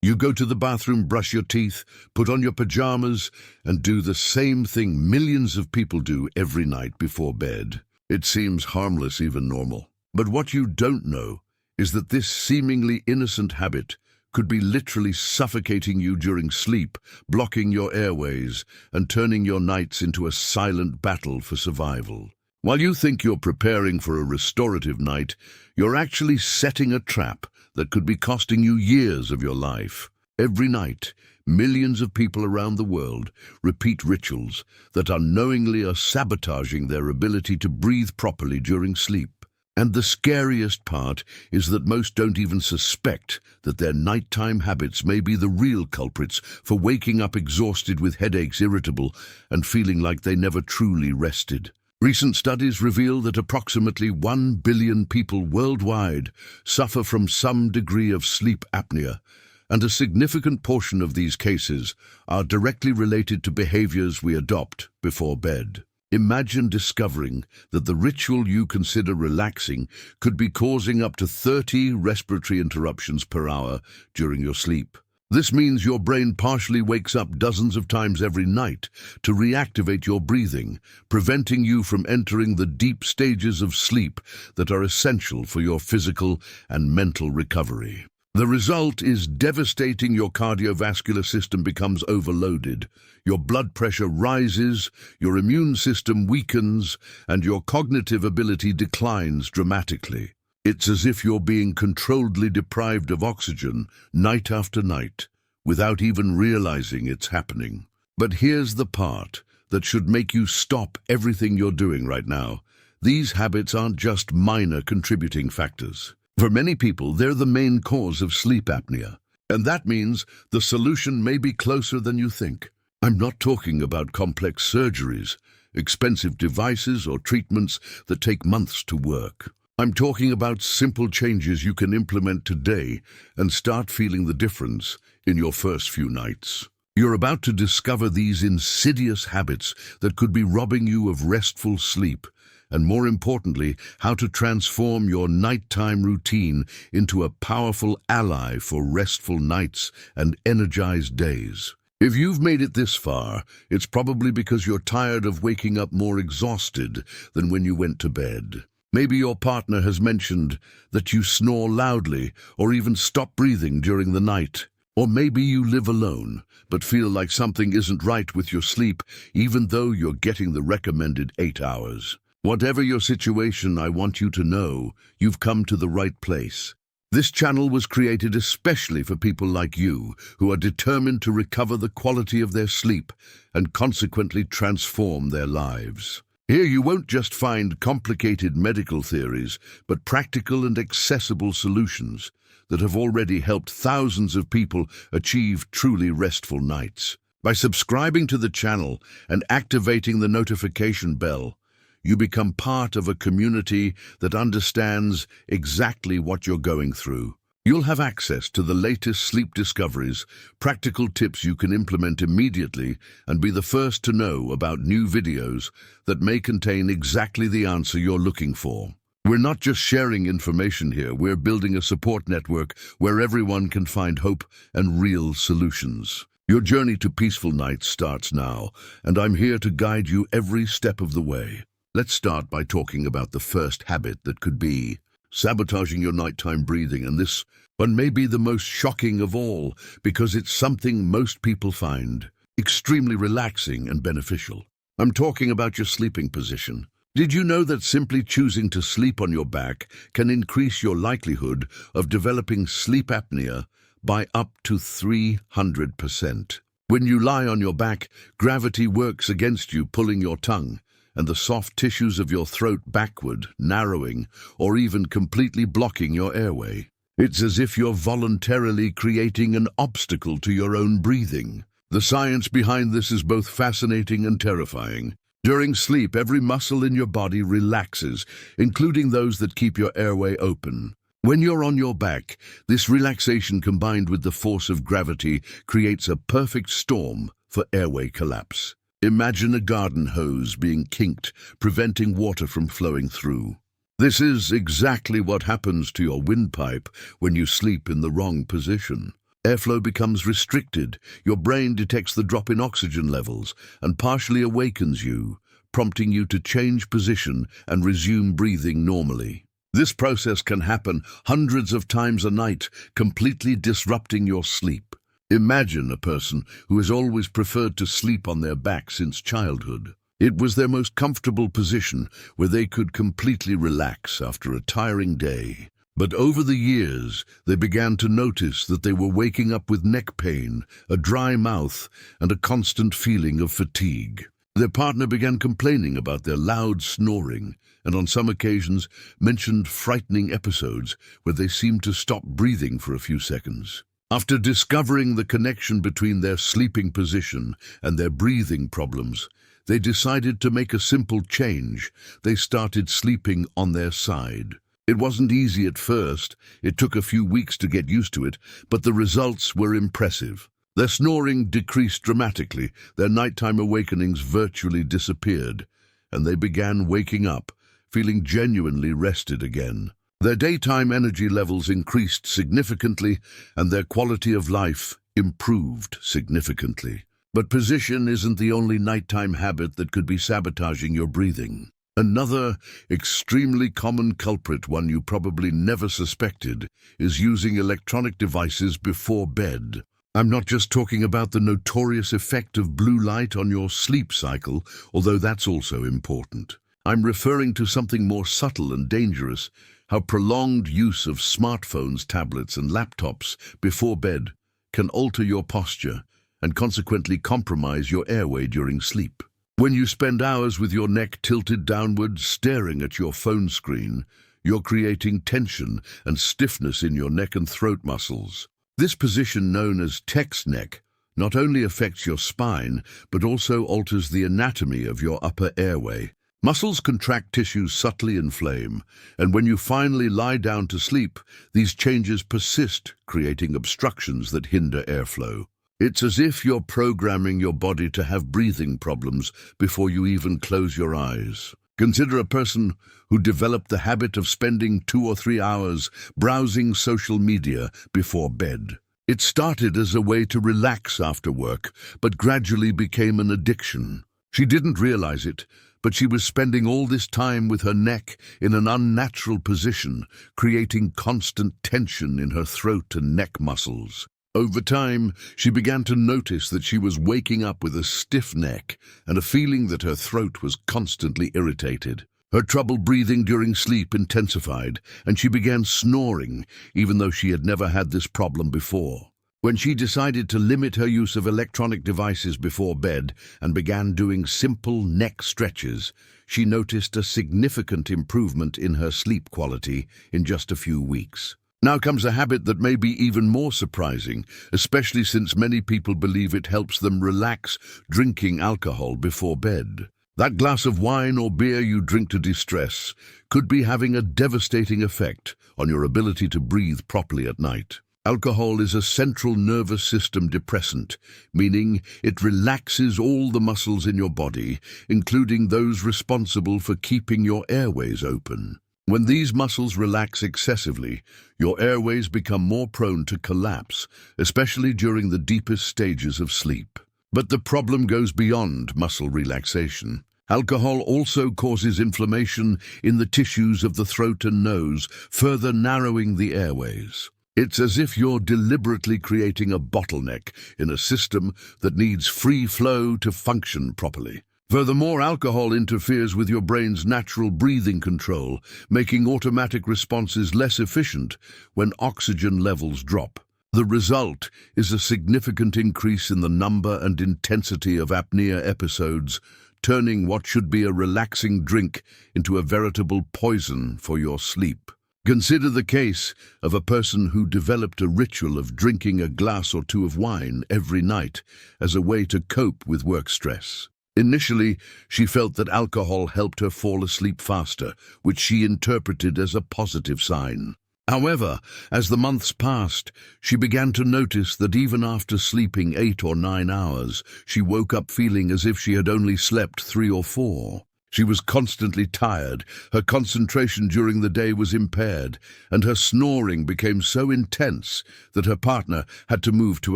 You go to the bathroom, brush your teeth, put on your pajamas, and do the same thing millions of people do every night before bed. It seems harmless, even normal. But what you don't know is that this seemingly innocent habit could be literally suffocating you during sleep, blocking your airways, and turning your nights into a silent battle for survival. While you think you're preparing for a restorative night, you're actually setting a trap that could be costing you years of your life. Every night, millions of people around the world repeat rituals that unknowingly are sabotaging their ability to breathe properly during sleep. And the scariest part is that most don't even suspect that their nighttime habits may be the real culprits for waking up exhausted with headaches, irritable, and feeling like they never truly rested. Recent studies reveal that approximately 1 billion people worldwide suffer from some degree of sleep apnea, and a significant portion of these cases are directly related to behaviors we adopt before bed. Imagine discovering that the ritual you consider relaxing could be causing up to 30 respiratory interruptions per hour during your sleep. This means your brain partially wakes up dozens of times every night to reactivate your breathing, preventing you from entering the deep stages of sleep that are essential for your physical and mental recovery. The result is devastating. Your cardiovascular system becomes overloaded, your blood pressure rises, your immune system weakens, and your cognitive ability declines dramatically. It's as if you're being controlledly deprived of oxygen night after night, without even realizing it's happening. But here's the part that should make you stop everything you're doing right now. These habits aren't just minor contributing factors. For many people, they're the main cause of sleep apnea. And that means the solution may be closer than you think. I'm not talking about complex surgeries, expensive devices, or treatments that take months to work. I'm talking about simple changes you can implement today and start feeling the difference in your first few nights. You're about to discover these insidious habits that could be robbing you of restful sleep, and more importantly, how to transform your nighttime routine into a powerful ally for restful nights and energized days. If you've made it this far, it's probably because you're tired of waking up more exhausted than when you went to bed. Maybe your partner has mentioned that you snore loudly or even stop breathing during the night. Or maybe you live alone, but feel like something isn't right with your sleep, even though you're getting the recommended 8 hours. Whatever your situation, I want you to know you've come to the right place. This channel was created especially for people like you who are determined to recover the quality of their sleep and consequently transform their lives. Here you won't just find complicated medical theories, but practical and accessible solutions that have already helped thousands of people achieve truly restful nights. By subscribing to the channel and activating the notification bell, you become part of a community that understands exactly what you're going through. You'll have access to the latest sleep discoveries, practical tips you can implement immediately, and be the first to know about new videos that may contain exactly the answer you're looking for. We're not just sharing information here, we're building a support network where everyone can find hope and real solutions. Your journey to peaceful nights starts now, and I'm here to guide you every step of the way. Let's start by talking about the first habit that could be sabotaging your nighttime breathing, and this one may be the most shocking of all because it's something most people find extremely relaxing and beneficial. I'm talking about your sleeping position. Did you know that simply choosing to sleep on your back can increase your likelihood of developing sleep apnea by up to 300%? When you lie on your back, gravity works against you, pulling your tongue and the soft tissues of your throat backward, narrowing, or even completely blocking your airway. It's as if you're voluntarily creating an obstacle to your own breathing. The science behind this is both fascinating and terrifying. During sleep, every muscle in your body relaxes, including those that keep your airway open. When you're on your back, this relaxation combined with the force of gravity creates a perfect storm for airway collapse. Imagine a garden hose being kinked, preventing water from flowing through. This is exactly what happens to your windpipe when you sleep in the wrong position. Airflow becomes restricted, your brain detects the drop in oxygen levels and partially awakens you, prompting you to change position and resume breathing normally. This process can happen hundreds of times a night, completely disrupting your sleep. Imagine a person who has always preferred to sleep on their back since childhood. It was their most comfortable position where they could completely relax after a tiring day. But over the years, they began to notice that they were waking up with neck pain, a dry mouth, and a constant feeling of fatigue. Their partner began complaining about their loud snoring, and on some occasions mentioned frightening episodes where they seemed to stop breathing for a few seconds. After discovering the connection between their sleeping position and their breathing problems, they decided to make a simple change. They started sleeping on their side. It wasn't easy at first. It took a few weeks to get used to it, but the results were impressive. Their snoring decreased dramatically, their nighttime awakenings virtually disappeared, and they began waking up, feeling genuinely rested again. Their daytime energy levels increased significantly, and their quality of life improved significantly. But position isn't the only nighttime habit that could be sabotaging your breathing. Another extremely common culprit, one you probably never suspected, is using electronic devices before bed. I'm not just talking about the notorious effect of blue light on your sleep cycle, although that's also important. I'm referring to something more subtle and dangerous, how prolonged use of smartphones, tablets, and laptops before bed can alter your posture and consequently compromise your airway during sleep. When you spend hours with your neck tilted downward, staring at your phone screen, you're creating tension and stiffness in your neck and throat muscles. This position, known as text neck, not only affects your spine, but also alters the anatomy of your upper airway. Muscles contract, tissues subtly inflame, and when you finally lie down to sleep, these changes persist, creating obstructions that hinder airflow. It's as if you're programming your body to have breathing problems before you even close your eyes. Consider a person who developed the habit of spending 2 or 3 hours browsing social media before bed. It started as a way to relax after work, but gradually became an addiction. She didn't realize it, but she was spending all this time with her neck in an unnatural position, creating constant tension in her throat and neck muscles. Over time, she began to notice that she was waking up with a stiff neck and a feeling that her throat was constantly irritated. Her trouble breathing during sleep intensified, and she began snoring, even though she had never had this problem before. When she decided to limit her use of electronic devices before bed and began doing simple neck stretches, she noticed a significant improvement in her sleep quality in just a few weeks. Now comes a habit that may be even more surprising, especially since many people believe it helps them relax: drinking alcohol before bed. That glass of wine or beer you drink to de-stress could be having a devastating effect on your ability to breathe properly at night. Alcohol is a central nervous system depressant, meaning it relaxes all the muscles in your body, including those responsible for keeping your airways open. When these muscles relax excessively, your airways become more prone to collapse, especially during the deepest stages of sleep. But the problem goes beyond muscle relaxation. Alcohol also causes inflammation in the tissues of the throat and nose, further narrowing the airways. It's as if you're deliberately creating a bottleneck in a system that needs free flow to function properly. Furthermore, alcohol interferes with your brain's natural breathing control, making automatic responses less efficient when oxygen levels drop. The result is a significant increase in the number and intensity of apnea episodes, turning what should be a relaxing drink into a veritable poison for your sleep. Consider the case of a person who developed a ritual of drinking a glass or 2 of wine every night as a way to cope with work stress. Initially, she felt that alcohol helped her fall asleep faster, which she interpreted as a positive sign. However, as the months passed, she began to notice that even after sleeping 8 or 9 hours, she woke up feeling as if she had only slept 3 or 4. She was constantly tired, her concentration during the day was impaired, and her snoring became so intense that her partner had to move to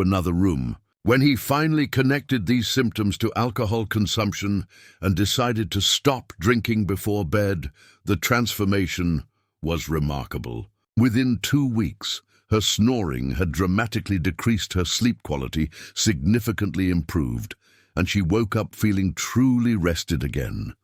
another room. When he finally connected these symptoms to alcohol consumption and decided to stop drinking before bed, the transformation was remarkable. Within 2 weeks, her snoring had dramatically decreased, her sleep quality significantly improved, and she woke up feeling truly rested again.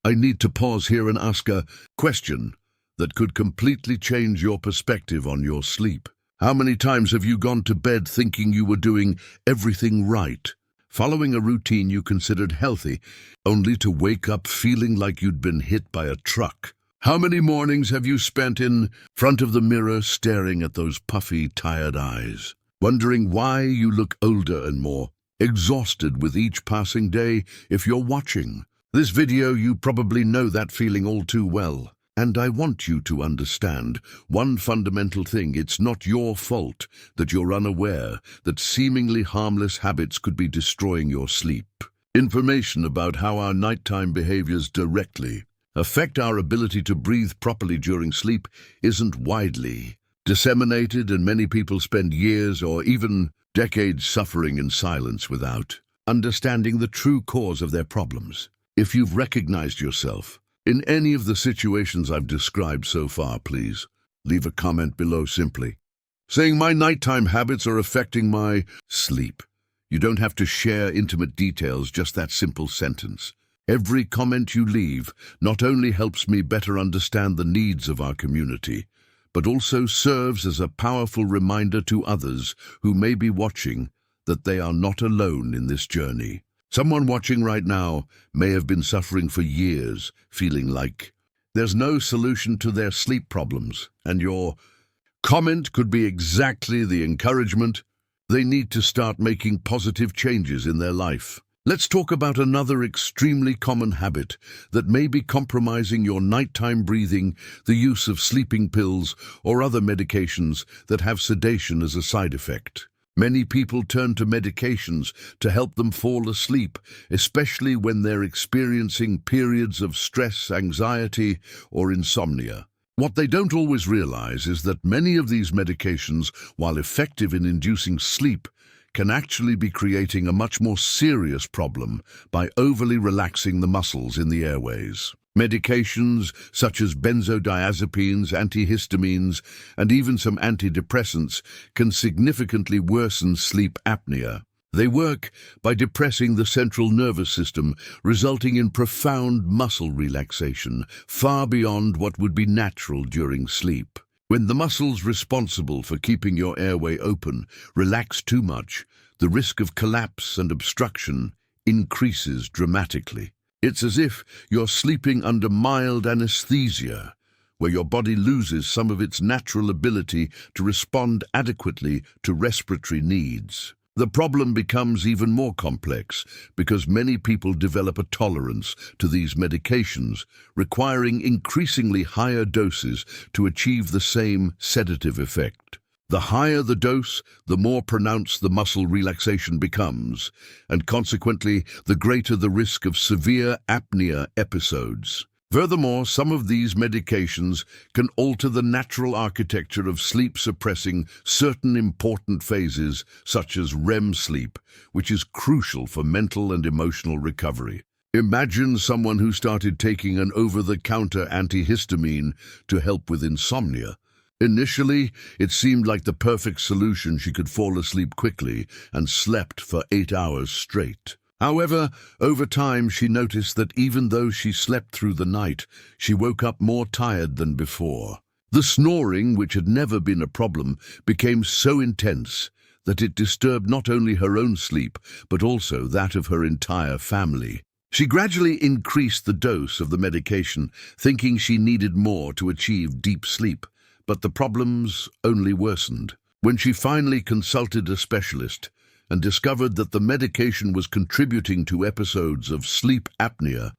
I need to pause here and ask a question that could completely change your perspective on your sleep. How many times have you gone to bed thinking you were doing everything right, following a routine you considered healthy, only to wake up feeling like you'd been hit by a truck? How many mornings have you spent in front of the mirror staring at those puffy, tired eyes, wondering why you look older and more exhausted with each passing day? If you're watching this video, you probably know that feeling all too well. And I want you to understand one fundamental thing: it's not your fault that you're unaware that seemingly harmless habits could be destroying your sleep. Information about how our nighttime behaviors directly affect our ability to breathe properly during sleep isn't widely disseminated, and many people spend years or even decades suffering in silence without understanding the true cause of their problems. If you've recognized yourself in any of the situations I've described so far, please leave a comment below simply saying, "My nighttime habits are affecting my sleep." You don't have to share intimate details, just that simple sentence. Every comment you leave not only helps me better understand the needs of our community, but also serves as a powerful reminder to others who may be watching that they are not alone in this journey. Someone watching right now may have been suffering for years, feeling like there's no solution to their sleep problems, and your comment could be exactly the encouragement they need to start making positive changes in their life. Let's talk about another extremely common habit that may be compromising your nighttime breathing: the use of sleeping pills or other medications that have sedation as a side effect. Many people turn to medications to help them fall asleep, especially when they're experiencing periods of stress, anxiety, or insomnia. What they don't always realize is that many of these medications, while effective in inducing sleep, can actually be creating a much more serious problem by overly relaxing the muscles in the airways. Medications such as benzodiazepines, antihistamines, and even some antidepressants can significantly worsen sleep apnea. They work by depressing the central nervous system, resulting in profound muscle relaxation, far beyond what would be natural during sleep. When the muscles responsible for keeping your airway open relax too much, the risk of collapse and obstruction increases dramatically. It's as if you're sleeping under mild anesthesia, where your body loses some of its natural ability to respond adequately to respiratory needs. The problem becomes even more complex because many people develop a tolerance to these medications, requiring increasingly higher doses to achieve the same sedative effect. The higher the dose, the more pronounced the muscle relaxation becomes, and consequently, the greater the risk of severe apnea episodes. Furthermore, some of these medications can alter the natural architecture of sleep, suppressing certain important phases, such as REM sleep, which is crucial for mental and emotional recovery. Imagine someone who started taking an over-the-counter antihistamine to help with insomnia. Initially, it seemed like the perfect solution. She could fall asleep quickly and slept for 8 hours straight. However, over time, she noticed that even though she slept through the night, she woke up more tired than before. The snoring, which had never been a problem, became so intense that it disturbed not only her own sleep, but also that of her entire family. She gradually increased the dose of the medication, thinking she needed more to achieve deep sleep. But the problems only worsened. When she finally consulted a specialist and discovered that the medication was contributing to episodes of sleep apnea,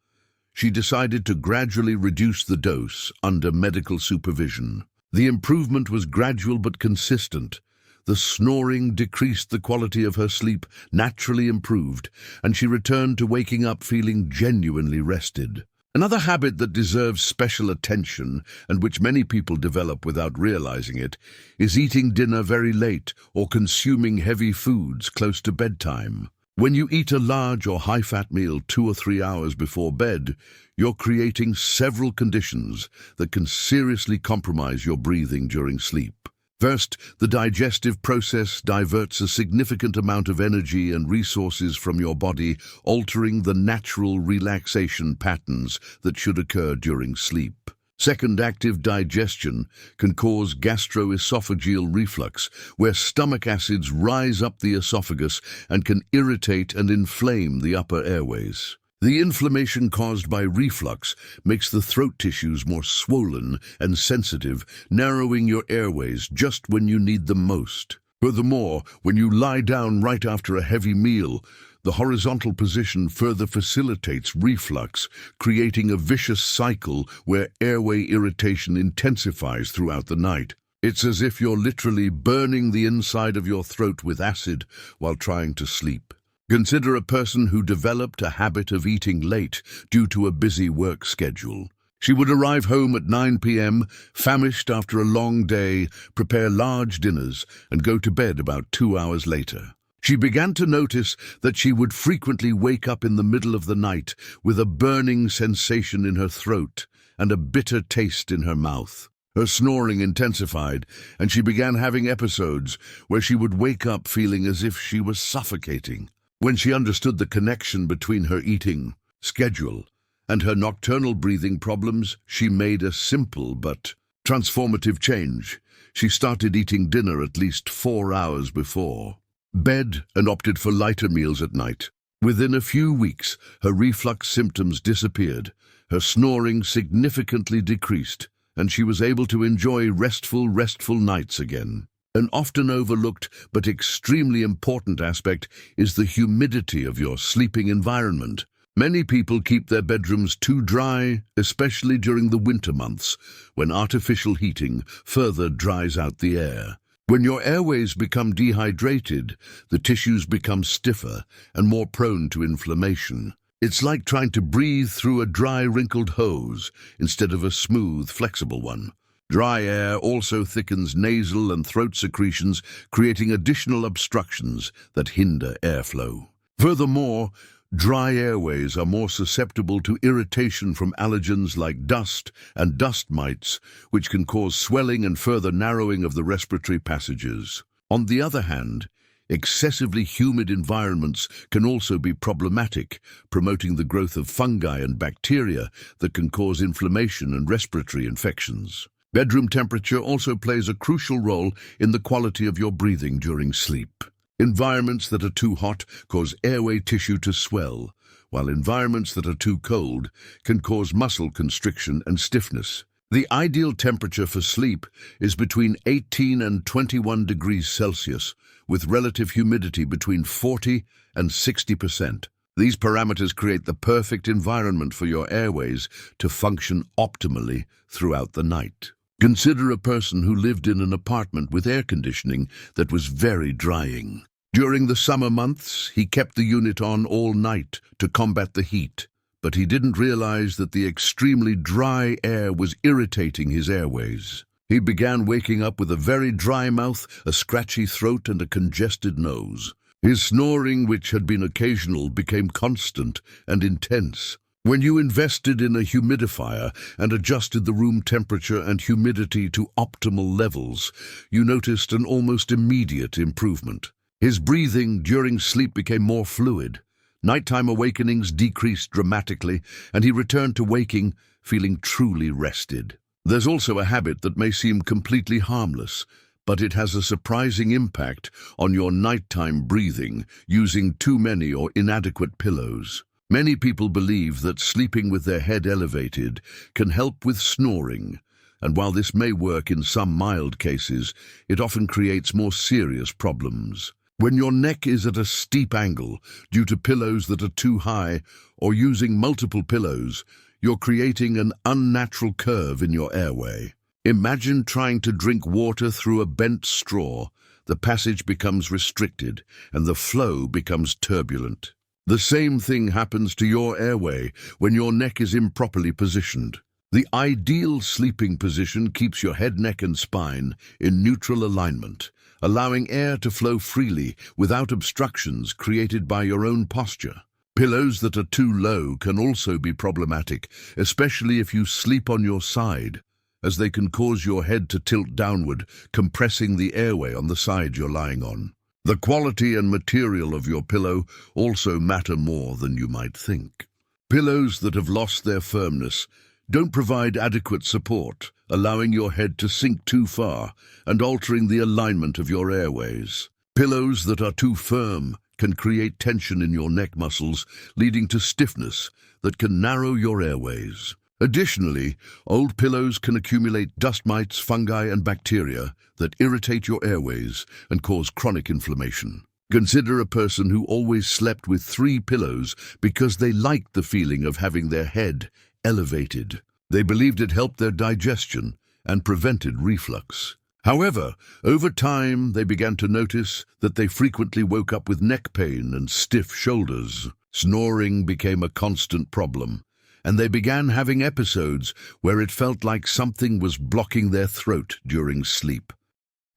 she decided to gradually reduce the dose under medical supervision. The improvement was gradual but consistent. The snoring decreased, the quality of her sleep naturally improved, and she returned to waking up feeling genuinely rested. Another habit that deserves special attention, and which many people develop without realizing it, is eating dinner very late or consuming heavy foods close to bedtime. When you eat a large or high-fat meal 2 or 3 hours before bed, you're creating several conditions that can seriously compromise your breathing during sleep. First, the digestive process diverts a significant amount of energy and resources from your body, altering the natural relaxation patterns that should occur during sleep. Second, active digestion can cause gastroesophageal reflux, where stomach acids rise up the esophagus and can irritate and inflame the upper airways. The inflammation caused by reflux makes the throat tissues more swollen and sensitive, narrowing your airways just when you need them most. Furthermore, when you lie down right after a heavy meal, the horizontal position further facilitates reflux, creating a vicious cycle where airway irritation intensifies throughout the night. It's as if you're literally burning the inside of your throat with acid while trying to sleep. Consider a person who developed a habit of eating late due to a busy work schedule. She would arrive home at 9 p.m., famished after a long day, prepare large dinners, and go to bed about 2 hours later. She began to notice that she would frequently wake up in the middle of the night with a burning sensation in her throat and a bitter taste in her mouth. Her snoring intensified, and she began having episodes where she would wake up feeling as if she was suffocating. When she understood the connection between her eating schedule and her nocturnal breathing problems, she made a simple but transformative change. She started eating dinner at least 4 hours before bed and opted for lighter meals at night. Within a few weeks, her reflux symptoms disappeared, her snoring significantly decreased, and she was able to enjoy restful nights again. An often overlooked but extremely important aspect is the humidity of your sleeping environment. Many people keep their bedrooms too dry, especially during the winter months, when artificial heating further dries out the air. When your airways become dehydrated, the tissues become stiffer and more prone to inflammation. It's like trying to breathe through a dry, wrinkled hose instead of a smooth, flexible one. Dry air also thickens nasal and throat secretions, creating additional obstructions that hinder airflow. Furthermore, dry airways are more susceptible to irritation from allergens like dust and dust mites, which can cause swelling and further narrowing of the respiratory passages. On the other hand, excessively humid environments can also be problematic, promoting the growth of fungi and bacteria that can cause inflammation and respiratory infections. Bedroom temperature also plays a crucial role in the quality of your breathing during sleep. Environments that are too hot cause airway tissue to swell, while environments that are too cold can cause muscle constriction and stiffness. The ideal temperature for sleep is between 18 and 21 degrees Celsius, with relative humidity between 40 and 60%. These parameters create the perfect environment for your airways to function optimally throughout the night. Consider a person who lived in an apartment with air conditioning that was very drying. During the summer months, he kept the unit on all night to combat the heat, but he didn't realize that the extremely dry air was irritating his airways. He began waking up with a very dry mouth, a scratchy throat, and a congested nose. His snoring, which had been occasional, became constant and intense. When you invested in a humidifier and adjusted the room temperature and humidity to optimal levels, you noticed an almost immediate improvement. His breathing during sleep became more fluid. Nighttime awakenings decreased dramatically, and he returned to waking feeling truly rested. There's also a habit that may seem completely harmless, but it has a surprising impact on your nighttime breathing: using too many or inadequate pillows. Many people believe that sleeping with their head elevated can help with snoring, and while this may work in some mild cases, it often creates more serious problems. When your neck is at a steep angle due to pillows that are too high or using multiple pillows, you're creating an unnatural curve in your airway. Imagine trying to drink water through a bent straw. The passage becomes restricted and the flow becomes turbulent. The same thing happens to your airway when your neck is improperly positioned. The ideal sleeping position keeps your head, neck, and spine in neutral alignment, allowing air to flow freely without obstructions created by your own posture. Pillows that are too low can also be problematic, especially if you sleep on your side, as they can cause your head to tilt downward, compressing the airway on the side you're lying on. The quality and material of your pillow also matter more than you might think. Pillows that have lost their firmness don't provide adequate support, allowing your head to sink too far and altering the alignment of your airways. Pillows that are too firm can create tension in your neck muscles, leading to stiffness that can narrow your airways. Additionally, old pillows can accumulate dust mites, fungi, and bacteria that irritate your airways and cause chronic inflammation. Consider a person who always slept with 3 pillows because they liked the feeling of having their head elevated. They believed it helped their digestion and prevented reflux. However, over time, they began to notice that they frequently woke up with neck pain and stiff shoulders. Snoring became a constant problem, and they began having episodes where it felt like something was blocking their throat during sleep.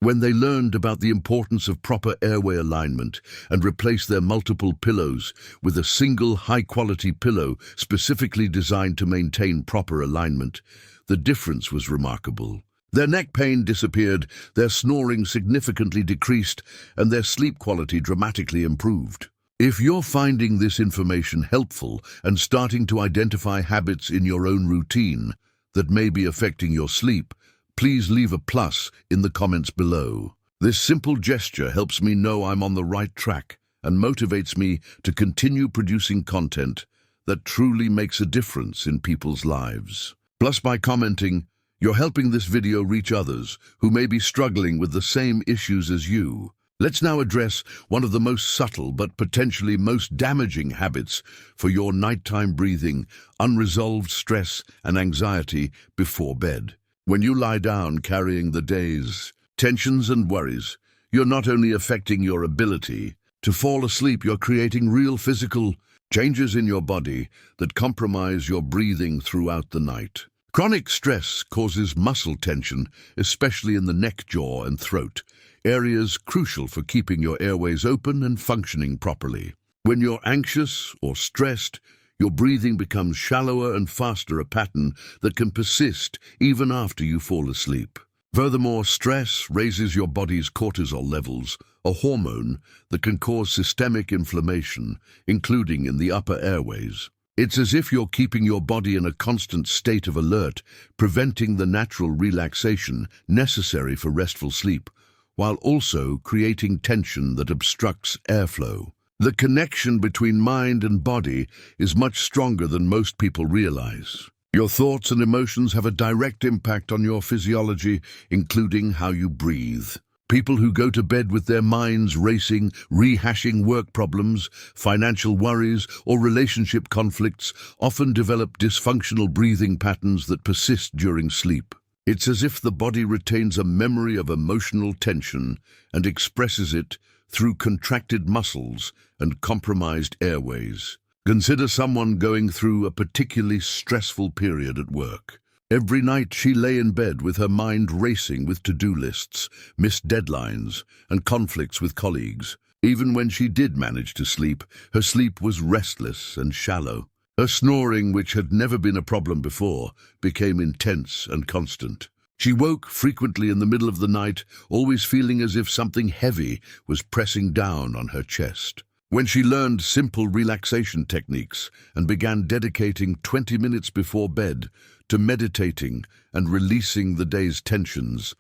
When they learned about the importance of proper airway alignment and replaced their multiple pillows with a single high-quality pillow specifically designed to maintain proper alignment, the difference was remarkable. Their neck pain disappeared, their snoring significantly decreased, and their sleep quality dramatically improved. If you're finding this information helpful and starting to identify habits in your own routine that may be affecting your sleep, please leave a plus in the comments below. This simple gesture helps me know I'm on the right track and motivates me to continue producing content that truly makes a difference in people's lives. Plus, by commenting, you're helping this video reach others who may be struggling with the same issues as you. Let's now address one of the most subtle but potentially most damaging habits for your nighttime breathing: unresolved stress and anxiety before bed. When you lie down carrying the day's tensions and worries, you're not only affecting your ability to fall asleep, you're creating real physical changes in your body that compromise your breathing throughout the night. Chronic stress causes muscle tension, especially in the neck, jaw, and throat, areas crucial for keeping your airways open and functioning properly. When you're anxious or stressed, your breathing becomes shallower and faster, a pattern that can persist even after you fall asleep. Furthermore, stress raises your body's cortisol levels, a hormone that can cause systemic inflammation, including in the upper airways. It's as if you're keeping your body in a constant state of alert, preventing the natural relaxation necessary for restful sleep, while also creating tension that obstructs airflow. The connection between mind and body is much stronger than most people realize. Your thoughts and emotions have a direct impact on your physiology, including how you breathe. People who go to bed with their minds racing, rehashing work problems, financial worries, or relationship conflicts often develop dysfunctional breathing patterns that persist during sleep. It's as if the body retains a memory of emotional tension and expresses it through contracted muscles and compromised airways. Consider someone going through a particularly stressful period at work. Every night she lay in bed with her mind racing with to-do lists, missed deadlines, and conflicts with colleagues. Even when she did manage to sleep, her sleep was restless and shallow. Her snoring, which had never been a problem before, became intense and constant. She woke frequently in the middle of the night, always feeling as if something heavy was pressing down on her chest. When she learned simple relaxation techniques and began dedicating 20 minutes before bed to meditating and releasing the day's tensions,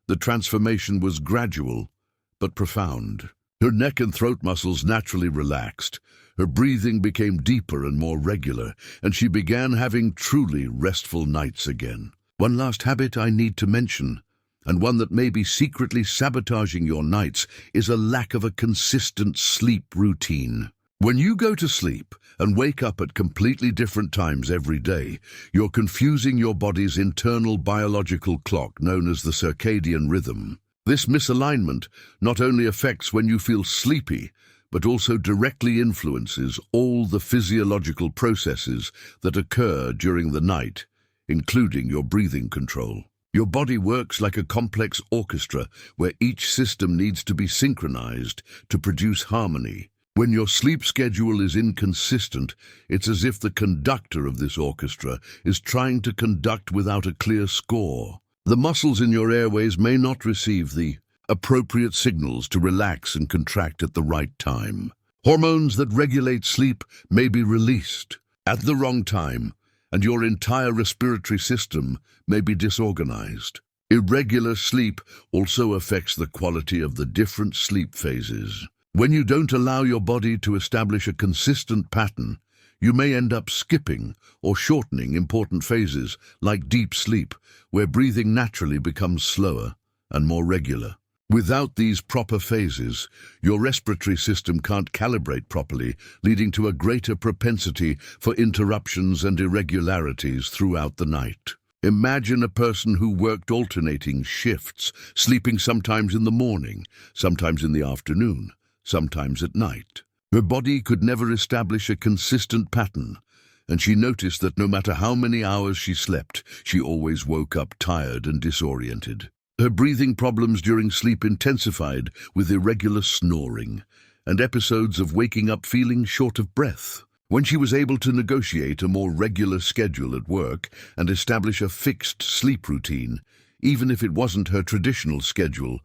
the transformation was gradual but profound. Her neck and throat muscles naturally relaxed, her breathing became deeper and more regular, and she began having truly restful nights again. One last habit I need to mention, and one that may be secretly sabotaging your nights, is a lack of a consistent sleep routine. When you go to sleep and wake up at completely different times every day, you're confusing your body's internal biological clock known as the circadian rhythm. This misalignment not only affects when you feel sleepy, but also directly influences all the physiological processes that occur during the night, including your breathing control. Your body works like a complex orchestra where each system needs to be synchronized to produce harmony. When your sleep schedule is inconsistent, it's as if the conductor of this orchestra is trying to conduct without a clear score. The muscles in your airways may not receive the appropriate signals to relax and contract at the right time. Hormones that regulate sleep may be released at the wrong time, and your entire respiratory system may be disorganized. Irregular sleep also affects the quality of the different sleep phases. When you don't allow your body to establish a consistent pattern, you may end up skipping or shortening important phases like deep sleep, where breathing naturally becomes slower and more regular. Without these proper phases, your respiratory system can't calibrate properly, leading to a greater propensity for interruptions and irregularities throughout the night. Imagine a person who worked alternating shifts, sleeping sometimes in the morning, sometimes in the afternoon, sometimes at night. Her body could never establish a consistent pattern, and she noticed that no matter how many hours she slept, she always woke up tired and disoriented. Her breathing problems during sleep intensified with irregular snoring and episodes of waking up feeling short of breath. When she was able to negotiate a more regular schedule at work and establish a fixed sleep routine, even if it wasn't her traditional schedule,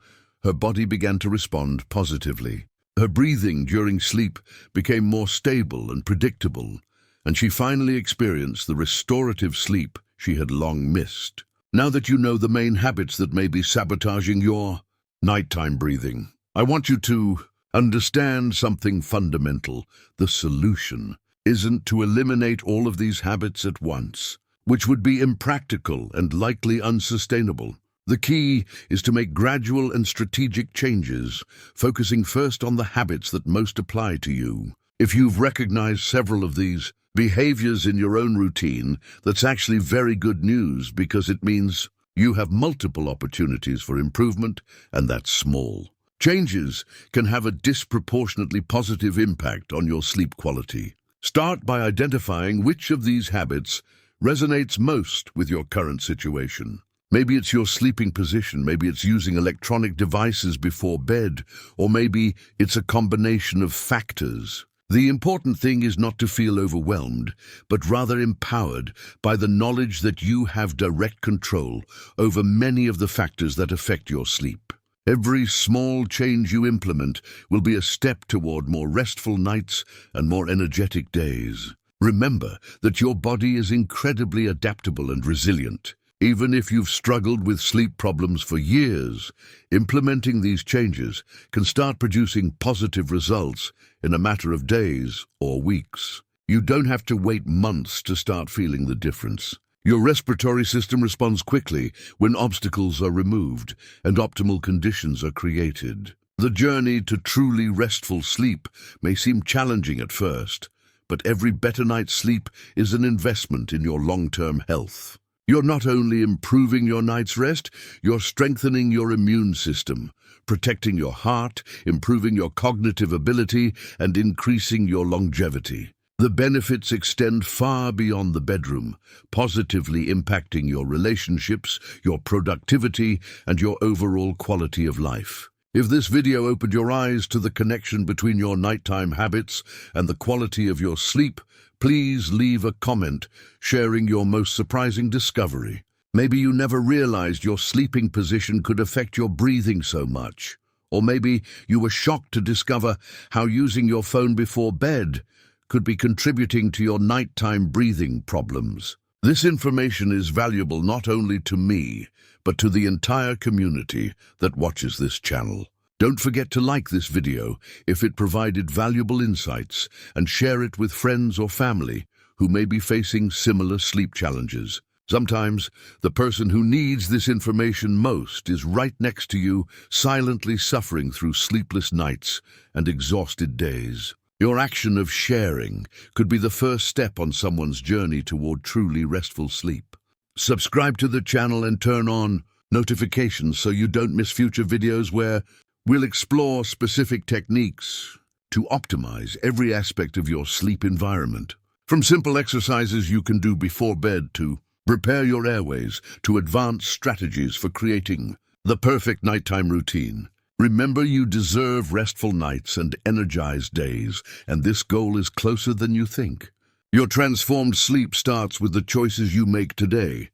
her body began to respond positively. Her breathing during sleep became more stable and predictable, and she finally experienced the restorative sleep she had long missed. Now that you know the main habits that may be sabotaging your nighttime breathing, I want you to understand something fundamental. The solution isn't to eliminate all of these habits at once, which would be impractical and likely unsustainable. The key is to make gradual and strategic changes, focusing first on the habits that most apply to you. If you've recognized several of these behaviors in your own routine, that's actually very good news, because it means you have multiple opportunities for improvement, and that's small. Changes can have a disproportionately positive impact on your sleep quality. Start by identifying which of these habits resonates most with your current situation. Maybe it's your sleeping position, maybe it's using electronic devices before bed, or maybe it's a combination of factors. The important thing is not to feel overwhelmed, but rather empowered by the knowledge that you have direct control over many of the factors that affect your sleep. Every small change you implement will be a step toward more restful nights and more energetic days. Remember that your body is incredibly adaptable and resilient. Even if you've struggled with sleep problems for years, implementing these changes can start producing positive results in a matter of days or weeks. You don't have to wait months to start feeling the difference. Your respiratory system responds quickly when obstacles are removed and optimal conditions are created. The journey to truly restful sleep may seem challenging at first, but every better night's sleep is an investment in your long-term health. You're not only improving your night's rest, you're strengthening your immune system, protecting your heart, improving your cognitive ability, and increasing your longevity. The benefits extend far beyond the bedroom, positively impacting your relationships, your productivity, and your overall quality of life. If this video opened your eyes to the connection between your nighttime habits and the quality of your sleep, please leave a comment sharing your most surprising discovery. Maybe you never realized your sleeping position could affect your breathing so much. Or maybe you were shocked to discover how using your phone before bed could be contributing to your nighttime breathing problems. This information is valuable not only to me, but to the entire community that watches this channel. Don't forget to like this video if it provided valuable insights, and share it with friends or family who may be facing similar sleep challenges. Sometimes the person who needs this information most is right next to you, silently suffering through sleepless nights and exhausted days. Your action of sharing could be the first step on someone's journey toward truly restful sleep. Subscribe to the channel and turn on notifications so you don't miss future videos where we'll explore specific techniques to optimize every aspect of your sleep environment. From simple exercises you can do before bed to prepare your airways to advanced strategies for creating the perfect nighttime routine. Remember, you deserve restful nights and energized days, and this goal is closer than you think. Your transformed sleep starts with the choices you make today.